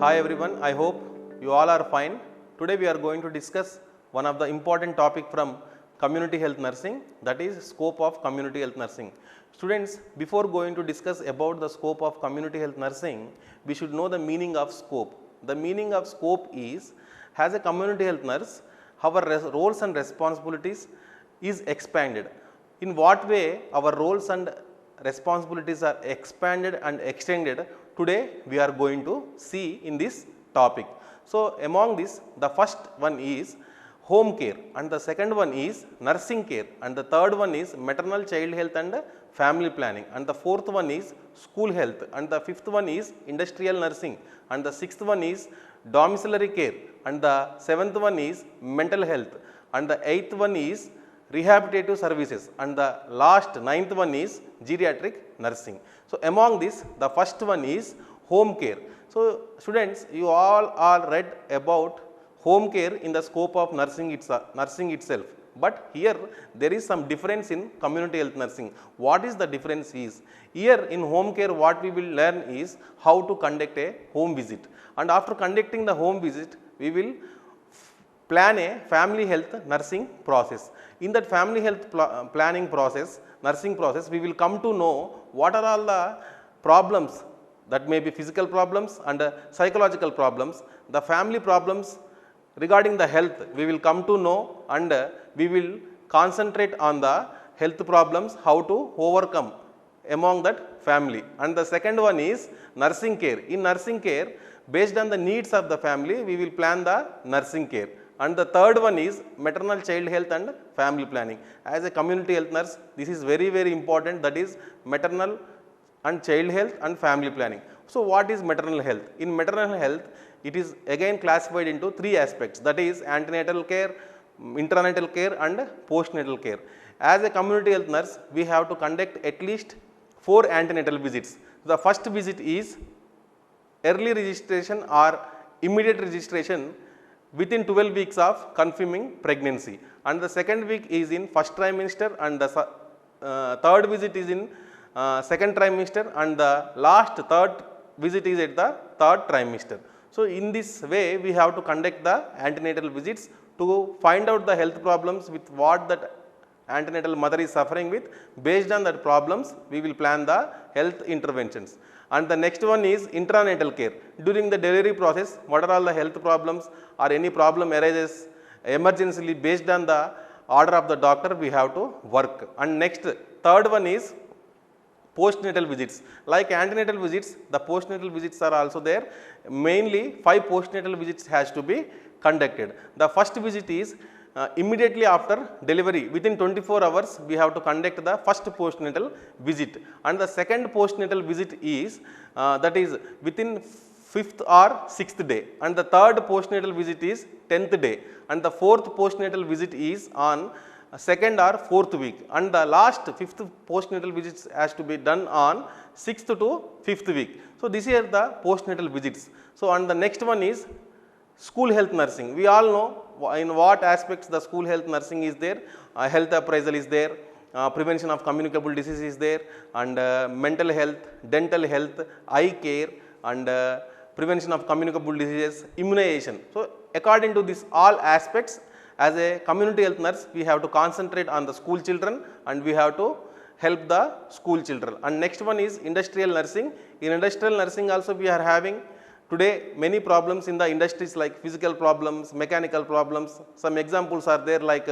Hi everyone, I hope you all are fine. Today we are going to discuss one of the important topic from community health nursing, that is scope of community health nursing. Students, before going to discuss about the scope of community health nursing, we should know the meaning of scope. The meaning of scope is, as a community health nurse, our roles and responsibilities is expanded. In what way our roles and responsibilities are expanded and extended, today we are going to see in this topic. So, among this, the first one is home care, and the second one is nursing care, and the third one is maternal child health and family planning, and the fourth one is school health, and the fifth one is industrial nursing, and the sixth one is domiciliary care, and the seventh one is mental health, and the eighth one is rehabilitative services, and the last ninth one is geriatric nursing. So, among this, the first one is home care. So, students, you all are read about home care in the scope of nursing itself, but here there is some difference in community health nursing. What is the difference is, here in home care what we will learn is how to conduct a home visit, and after conducting the home visit we will plan a family health nursing process. In that family health planning process, nursing process, we will come to know what are all the problems, that may be physical problems and psychological problems, the family problems regarding the health we will come to know, and we will concentrate on the health problems, how to overcome among that family. And the second one is nursing care. In nursing care, based on the needs of the family, we will plan the nursing care. And the third one is maternal child health and family planning. As a community health nurse, this is very, very important, that is maternal and child health and family planning. So, what is maternal health? In maternal health, it is again classified into three aspects, that is antenatal care, intranatal care and postnatal care. As a community health nurse, we have to conduct at least 4 antenatal visits. The first visit is early registration or immediate registration within 12 weeks of confirming pregnancy, and the second week is in first trimester, and the third visit is in second trimester, and the last third visit is at the third trimester. So, in this way we have to conduct the antenatal visits to find out the health problems with what that antenatal mother is suffering with. Based on that problems, we will plan the health interventions. And the next one is intranatal care. During the delivery process, what are all the health problems or any problem arises emergently, based on the order of the doctor we have to work. And next, third one is postnatal visits. Like antenatal visits, the postnatal visits are also there. Mainly 5 postnatal visits has to be conducted. The first visit is immediately after delivery, within 24 hours we have to conduct the first postnatal visit, and the second postnatal visit is that is within 5th or 6th day, and the third postnatal visit is 10th day, and the fourth postnatal visit is on 2nd or 4th week, and the last 5th postnatal visits has to be done on 6th to 5th week. So, these are the postnatal visits. So, and the next one is school health nursing. We all know in what aspects the school health nursing is there. Health appraisal is there, prevention of communicable disease is there, and mental health, dental health, eye care, and prevention of communicable diseases, immunization. So, according to this all aspects, as a community health nurse, we have to concentrate on the school children and we have to help the school children. And next one is industrial nursing. In industrial nursing also we are having today many problems in the industries, like physical problems, mechanical problems. Some examples are there, like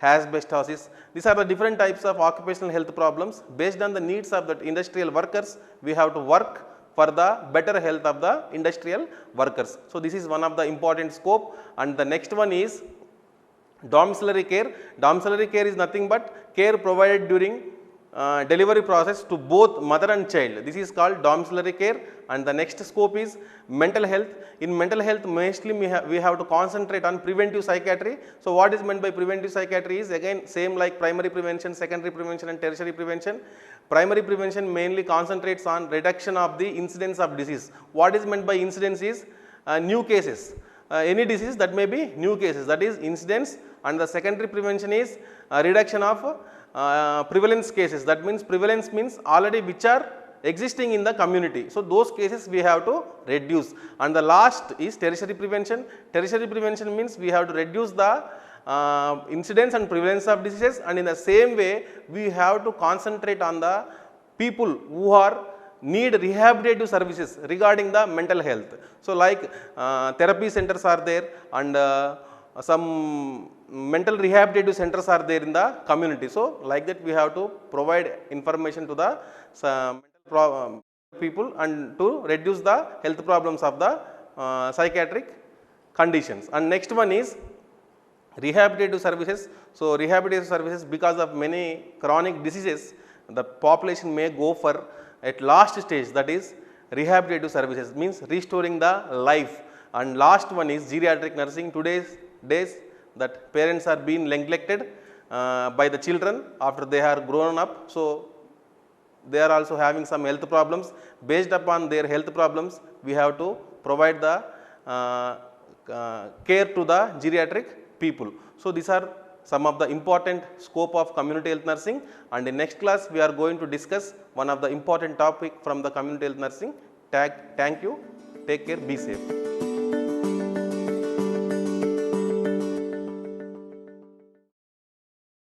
asbestosis. These are the different types of occupational health problems. Based on the needs of the industrial workers, we have to work for the better health of the industrial workers. So, this is one of the important scope. And the next one is domiciliary care. Domiciliary care is nothing but care provided during delivery process to both mother and child. This is called domiciliary care. And the next scope is mental health. In mental health, mostly we have to concentrate on preventive psychiatry. So, what is meant by preventive psychiatry is again same like primary prevention, secondary prevention and tertiary prevention. Primary prevention mainly concentrates on reduction of the incidence of disease. What is meant by incidence is new cases. Any disease that may be new cases, that is incidence. And the secondary prevention is reduction of prevalence cases. That means prevalence means already which are existing in the community. So those cases we have to reduce. And the last is tertiary prevention. Tertiary prevention means we have to reduce the incidence and prevalence of diseases, and in the same way we have to concentrate on the people who are need rehabilitative services regarding the mental health. So like therapy centers are there, and some mental rehabilitative centers are there in the community. So like that we have to provide information to the mental people and to reduce the health problems of the psychiatric conditions. And next one is rehabilitative services. So rehabilitative services, because of many chronic diseases, the population may go for at last stage, that is rehabilitative services, means restoring the life. And last one is geriatric nursing. Today's days that parents are being neglected by the children after they are grown up. So they are also having some health problems. Based upon their health problems, we have to provide the care to the geriatric people. So these are some of the important scope of community health nursing, and in next class we are going to discuss one of the important topic from the community health nursing. Thank you. Take care. Be safe.